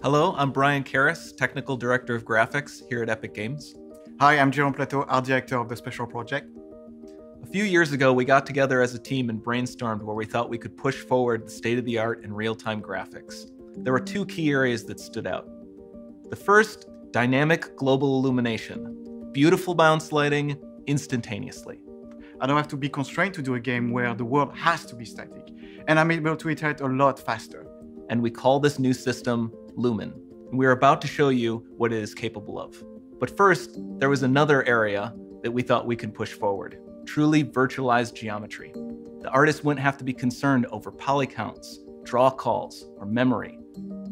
Hello, I'm Brian Karras, Technical Director of Graphics here at Epic Games. Hi, I'm Jerome Plateau, Art Director of the Special Project. A few years ago, we got together as a team and brainstormed where we thought we could push forward the state-of-the-art in real-time graphics. There were two key areas that stood out. The first, dynamic global illumination. Beautiful bounce lighting instantaneously. I don't have to be constrained to do a game where the world has to be static, and I'm able to iterate a lot faster. And we call this new system Lumen. And we're about to show you what it is capable of. But first, there was another area that we thought we could push forward. Truly virtualized geometry. The artist wouldn't have to be concerned over poly counts, draw calls, or memory.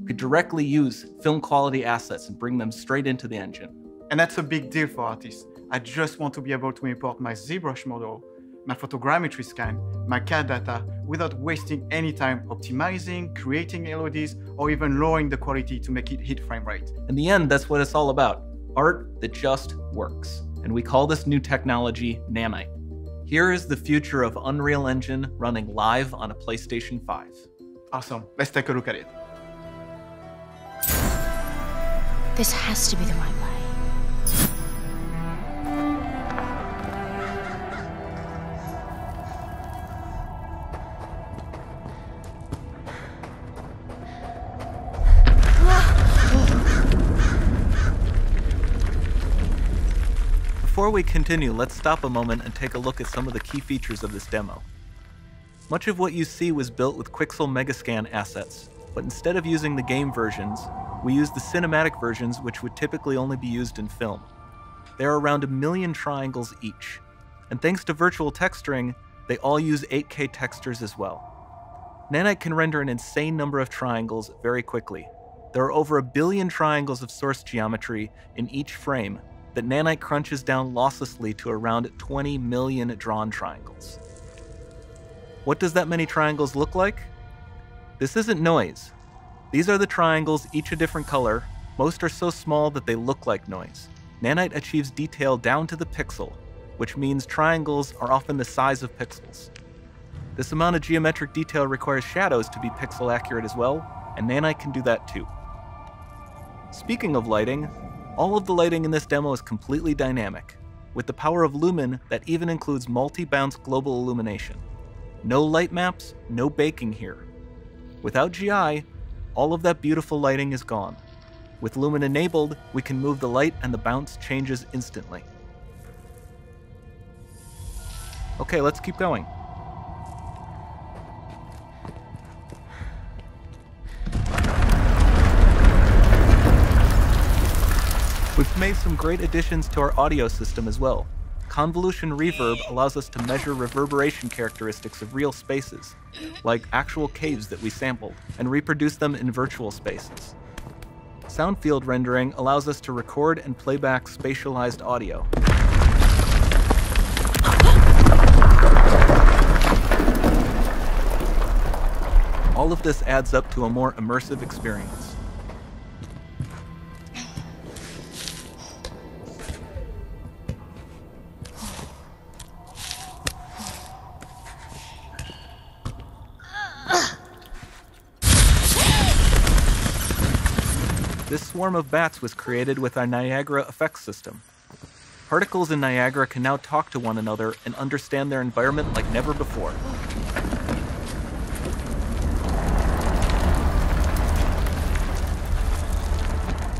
We could directly use film quality assets and bring them straight into the engine. And that's a big deal for artists. I just want to be able to import my ZBrush model, my photogrammetry scan, my CAD data, without wasting any time optimizing, creating LODs, or even lowering the quality to make it hit frame rate. In the end, that's what it's all about. Art that just works. And we call this new technology Nanite. Here is the future of Unreal Engine running live on a PlayStation 5. Awesome, let's take a look at it. This has to be the right way. Before we continue, let's stop a moment and take a look at some of the key features of this demo. Much of what you see was built with Quixel Megascan assets, but instead of using the game versions, we used the cinematic versions, which would typically only be used in film. There are around 1 million triangles each, and thanks to virtual texturing, they all use 8K textures as well. Nanite can render an insane number of triangles very quickly. There are over 1 billion triangles of source geometry in each frame that Nanite crunches down losslessly to around 20 million drawn triangles. What does that many triangles look like? This isn't noise. These are the triangles, each a different color. Most are so small that they look like noise. Nanite achieves detail down to the pixel, which means triangles are often the size of pixels. This amount of geometric detail requires shadows to be pixel accurate as well, and Nanite can do that too. Speaking of lighting, all of the lighting in this demo is completely dynamic. With the power of Lumen, that even includes multi-bounce global illumination. No light maps, no baking here. Without GI, all of that beautiful lighting is gone. With Lumen enabled, we can move the light and the bounce changes instantly. Okay, let's keep going. We've made some great additions to our audio system as well. Convolution Reverb allows us to measure reverberation characteristics of real spaces, like actual caves that we sampled, and reproduce them in virtual spaces. Sound field rendering allows us to record and play back spatialized audio. All of this adds up to a more immersive experience. This swarm of bats was created with our Niagara effects system. Particles in Niagara can now talk to one another and understand their environment like never before.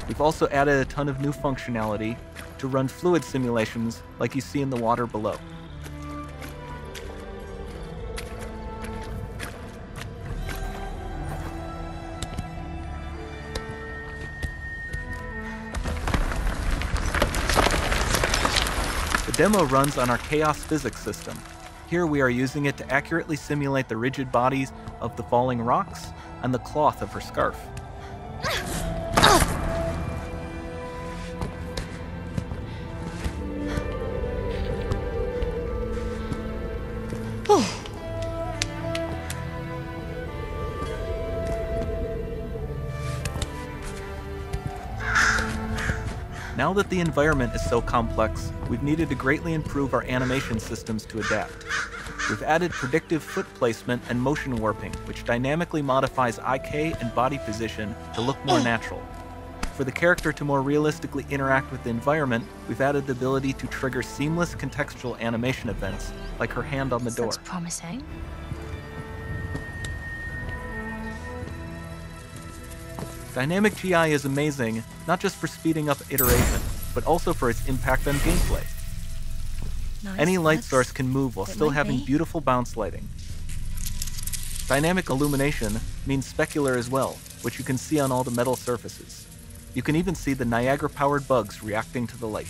We've also added a ton of new functionality to run fluid simulations like you see in the water below. The demo runs on our chaos physics system. Here we are using it to accurately simulate the rigid bodies of the falling rocks and the cloth of her scarf. Now that the environment is so complex, we've needed to greatly improve our animation systems to adapt. We've added predictive foot placement and motion warping, which dynamically modifies IK and body position to look more natural. For the character to more realistically interact with the environment, we've added the ability to trigger seamless contextual animation events, like her hand on the door. Looks promising. Dynamic GI is amazing, not just for speeding up iteration, but also for its impact on gameplay. Nice. Any light Looks source can move while a bit still like having me. beautiful bounce lighting. Dynamic illumination means specular as well, which you can see on all the metal surfaces. You can even see the Niagara-powered bugs reacting to the light.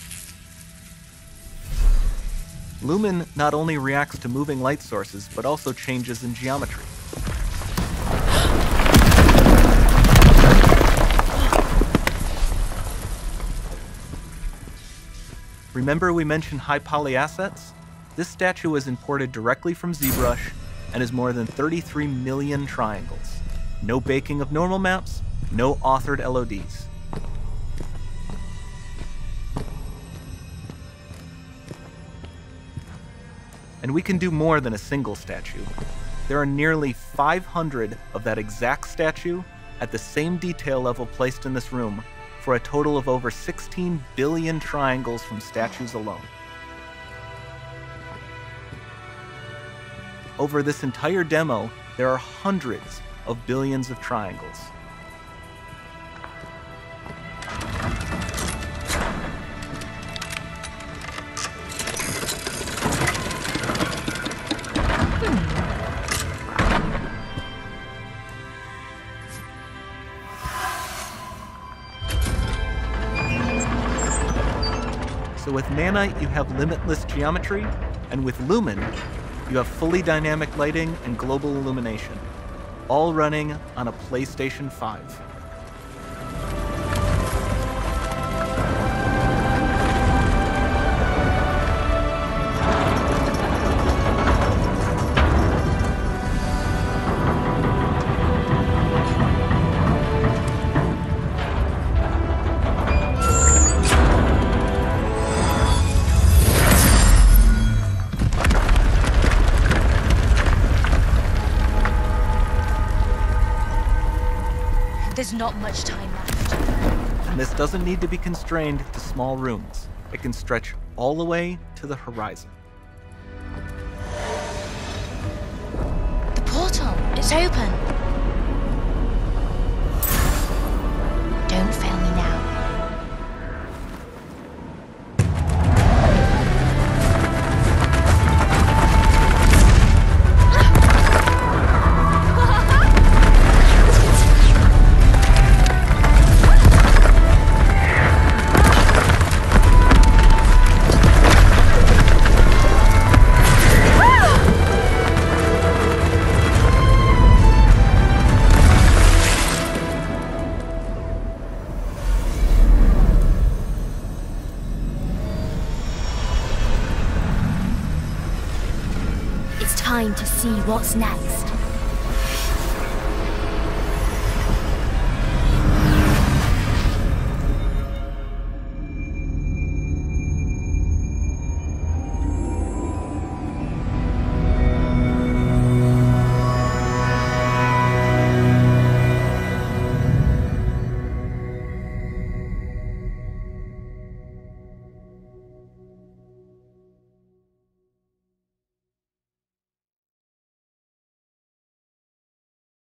Lumen not only reacts to moving light sources, but also changes in geometry. Remember we mentioned high poly assets? This statue was imported directly from ZBrush and is more than 33 million triangles. No baking of normal maps, no authored LODs. And we can do more than a single statue. There are nearly 500 of that exact statue at the same detail level placed in this room, for a total of over 16 billion triangles from statues alone. Over this entire demo, there are hundreds of billions of triangles. So with Nanite, you have limitless geometry, and with Lumen, you have fully dynamic lighting and global illumination, all running on a PlayStation 5. There's not much time left. And this doesn't need to be constrained to small rooms. It can stretch all the way to the horizon. The portal, it's open. Don't fail me now. It's time to see what's next.